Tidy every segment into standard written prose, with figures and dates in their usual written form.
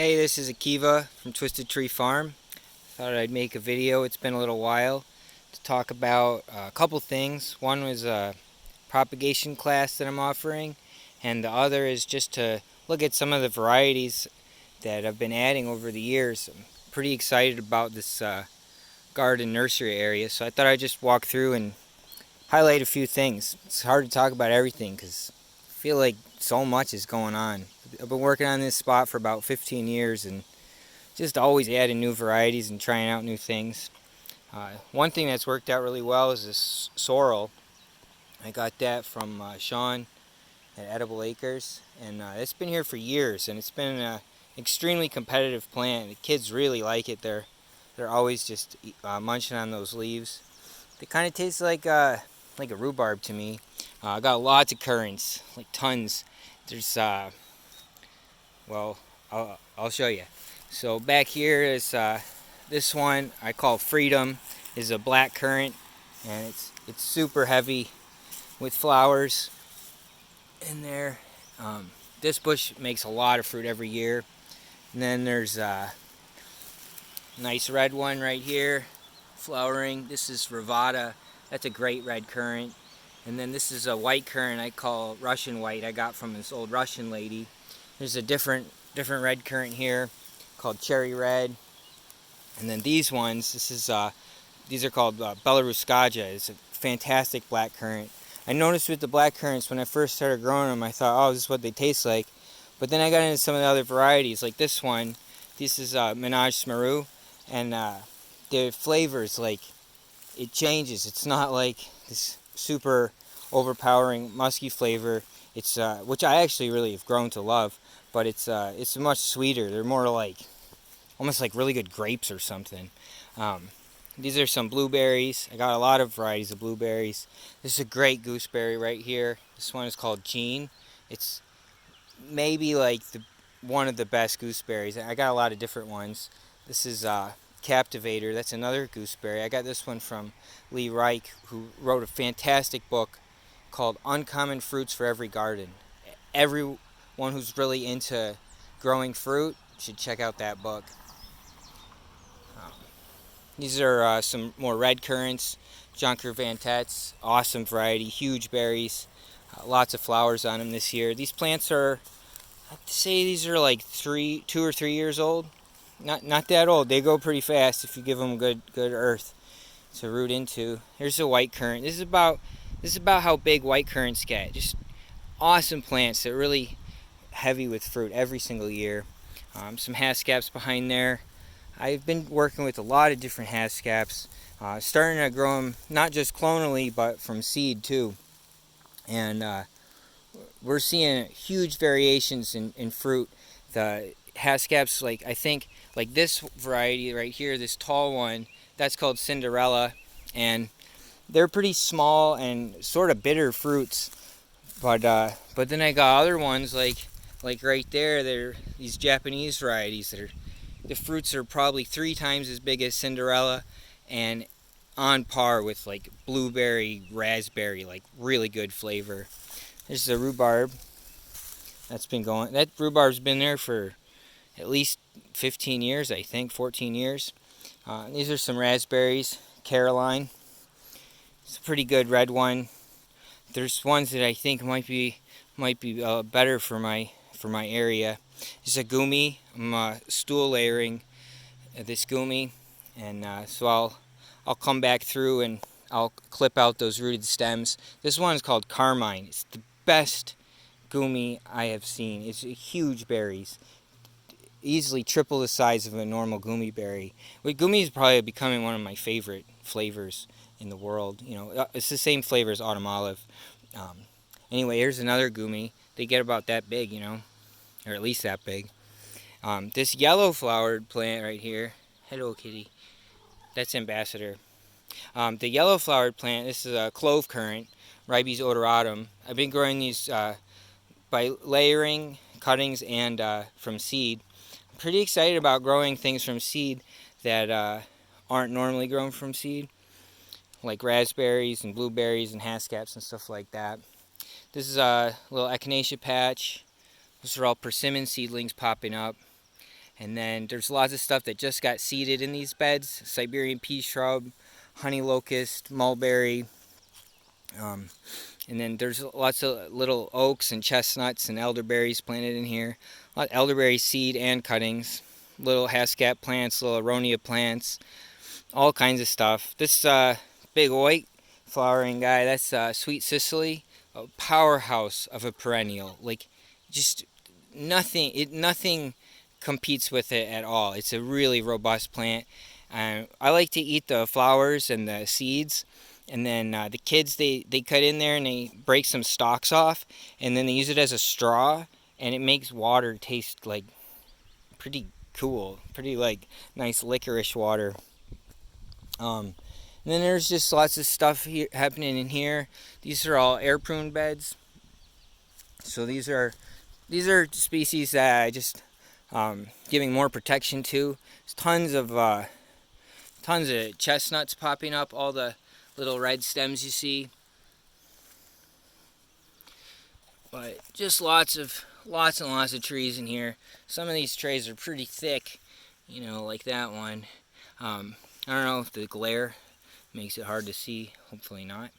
Hey, this is Akiva from Twisted Tree Farm. Thought I'd make a video. It's been a little while to talk about a couple things. One was a propagation class that I'm offering, and the other is just to look at some of the varieties that I've been adding over the years. I'm pretty excited about this garden nursery area, so I thought I'd just walk through and highlight a few things. It's hard to talk about everything because I feel like so much is going on. I've been working on this spot for about 15 years and just always adding new varieties and trying out new things. One thing that's worked out really well is this sorrel. I got that from Sean at Edible Acres, and it's been here for years, and it's been an extremely competitive plant. The kids really like it. They're always just munching on those leaves. They kind of taste like a rhubarb to me. I got lots of currants, like tons. There's well, I'll show you. So back here is this one I call Freedom, is a black currant, and it's super heavy with flowers in there. This bush makes a lot of fruit every year. And then there's a nice red one right here, flowering. This is Ravada. That's a great red currant. And then this is a white currant I call Russian white. I got from this old Russian lady. There's a different red currant here called Cherry Red. And then these ones, these are called Belaruskaja. It's a fantastic black currant. I noticed with the black currants when I first started growing them, I thought, oh, this is what they taste like. But then I got into some of the other varieties, like this one. This is Menage Smaru, and the flavors, like, it changes. It's not like this super overpowering musky flavor. It's which I actually really have grown to love, but it's much sweeter. They're more like almost like really good grapes or something. These are some blueberries. I got a lot of varieties of blueberries. This is a great gooseberry right here. This one is called Jean. It's maybe like one of the best gooseberries. I got a lot of different ones. This is Captivator. That's another gooseberry. I got this one from Lee Reich, who wrote a fantastic book called Uncommon Fruits for Every Garden. Everyone who's really into growing fruit should check out that book. These are some more red currants, Junker Van Tets, awesome variety, huge berries, lots of flowers on them this year. These plants are, I'd say these are like 2 or 3 years old. Not that old. They go pretty fast if you give them good earth to root into. Here's a white currant. This is about how big white currants get. Just awesome plants that are really heavy with fruit every single year. Some haskaps behind there. I've been working with a lot of different haskaps, starting to grow them not just clonally but from seed too. And we're seeing huge variations in fruit. The haskaps, like I think, like this variety right here, this tall one, that's called Cinderella, and they're pretty small and sort of bitter fruits. But then I got other ones like right there. They're these Japanese varieties that are. The fruits are probably 3 times as big as Cinderella and on par with like blueberry, raspberry, like really good flavor. This is a rhubarb that's been going. That rhubarb's been there for at least 15 years, I think, 14 years. These are some raspberries, Caroline. It's a pretty good red one. There's ones that I think might be better for my area. This is a gumi. I'm stool layering this gumi, and so I'll come back through and I'll clip out those rooted stems. This one is called Carmine. It's the best gumi I have seen. It's huge berries, easily triple the size of a normal gumi berry. Gumi is probably becoming one of my favorite flavors in the world. You know, it's the same flavor as autumn olive. Anyway, here's another gumi. They get about that big, you know, or at least that big. This yellow flowered plant right here, hello kitty, that's Ambassador. The yellow flowered plant, this is a clove currant, Ribes odoratum. I've been growing these by layering cuttings and from seed. I'm pretty excited about growing things from seed that aren't normally grown from seed, like raspberries and blueberries and haskaps and stuff like that. This is a little echinacea patch. Those are all persimmon seedlings popping up. And then there's lots of stuff that just got seeded in these beds. Siberian pea shrub, honey locust, mulberry. And then there's lots of little oaks and chestnuts and elderberries planted in here. A lot of elderberry seed and cuttings. Little haskap plants, little aronia plants, all kinds of stuff. This big white flowering guy, that's Sweet Sicily, a powerhouse of a perennial. Like, just nothing competes with it at all. It's a really robust plant. I like to eat the flowers and the seeds, and then the kids they cut in there and they break some stalks off, and then they use it as a straw, and it makes water taste like pretty cool, pretty like nice licorice water. And then there's just lots of stuff here happening in here. These are all air prune beds. So these are species that I just giving more protection to. There's tons of chestnuts popping up. All the little red stems you see. But just lots and lots of trees in here. Some of these trays are pretty thick, like that one. I don't know if the glare makes it hard to see. Hopefully not.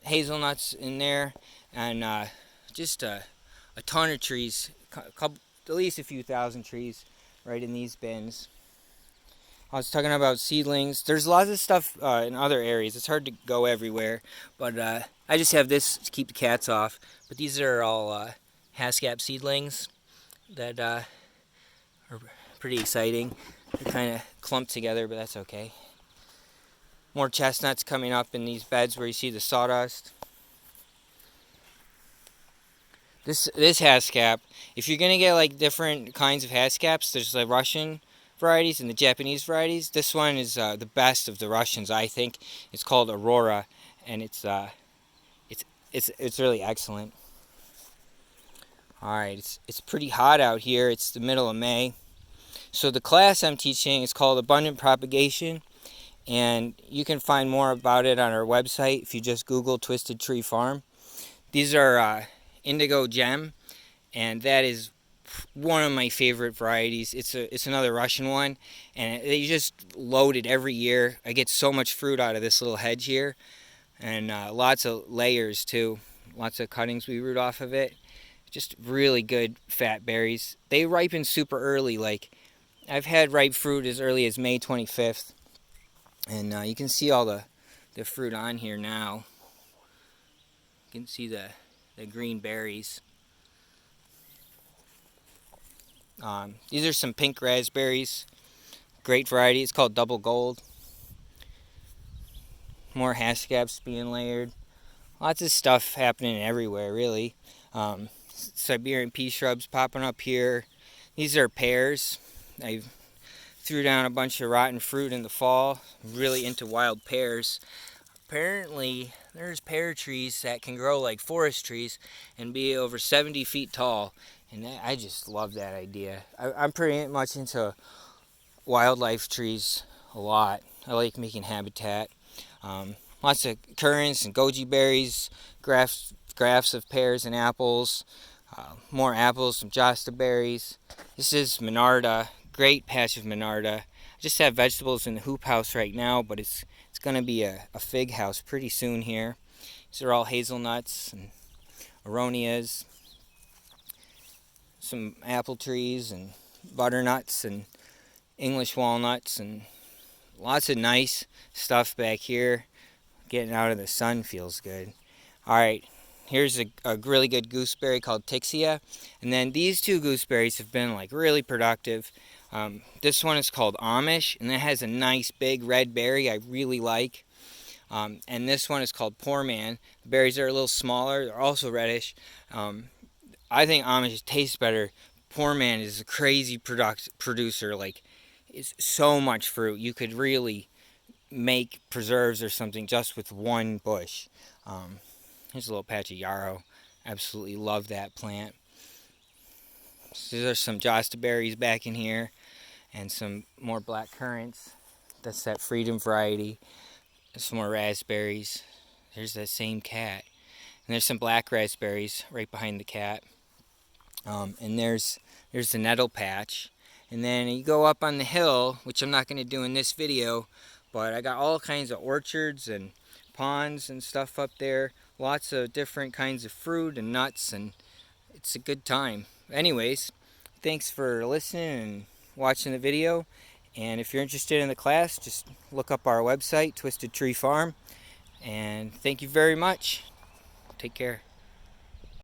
Hazelnuts in there, and just a ton of trees. At least a few thousand trees right in these bins. I was talking about seedlings. There's lots of stuff in other areas. It's hard to go everywhere, but I just have this to keep the cats off. But these are all haskap seedlings that are pretty exciting. They're kind of clumped together, but that's okay. More chestnuts coming up in these beds where you see the sawdust. This haskap, if you're gonna get like different kinds of haskaps, there's the Russian varieties and the Japanese varieties. This one is the best of the Russians, I think. It's called Aurora, and it's really excellent. All right, it's pretty hot out here. It's the middle of May, so the class I'm teaching is called Abundant Propagation, and you can find more about it on our website if you just Google Twisted Tree Farm. These are Indigo Gem, and that is one of my favorite varieties. It's another Russian one, and they just load it every year. I get so much fruit out of this little hedge here, and lots of layers too. Lots of cuttings we root off of it. Just really good fat berries. They ripen super early. Like, I've had ripe fruit as early as May 25th, and you can see all the fruit on here now. You can see the green berries. These are some pink raspberries. Great variety. It's called Double Gold. More haskaps being layered. Lots of stuff happening everywhere, really. Siberian pea shrubs popping up here. These are pears. I threw down a bunch of rotten fruit in the fall. I'm really into wild pears. Apparently, there's pear trees that can grow like forest trees and be over 70 feet tall. And I just love that idea. I'm pretty much into wildlife trees a lot. I like making habitat. Lots of currants and goji berries, grafts of pears and apples. More apples, some josta berries. This is Monarda. Great patch of Monarda. I just have vegetables in the hoop house right now, but it's going to be a fig house pretty soon here. These are all hazelnuts and aronias. Some apple trees and butternuts and English walnuts, and lots of nice stuff back here. Getting out of the sun feels good. Alright, here's a really good gooseberry called Tixia. And then these two gooseberries have been like really productive. This one is called Amish, and it has a nice big red berry I really like. And this one is called Poor Man. The berries are a little smaller. They're also reddish. I think Amish tastes better. Poor Man is a crazy producer. Like, it's so much fruit. You could really make preserves or something just with one bush. Here's a little patch of yarrow. Absolutely love that plant. So there's some josta berries back in here, and some more black currants. That's that Freedom variety. Some more raspberries. There's that same cat. And there's some black raspberries right behind the cat. And there's the nettle patch. And then you go up on the hill, which I'm not going to do in this video, but I got all kinds of orchards and ponds and stuff up there. Lots of different kinds of fruit and nuts, and it's a good time. Anyways, thanks for listening and watching the video. And if you're interested in the class, just look up our website, Twisted Tree Farm. And thank you very much. Take care.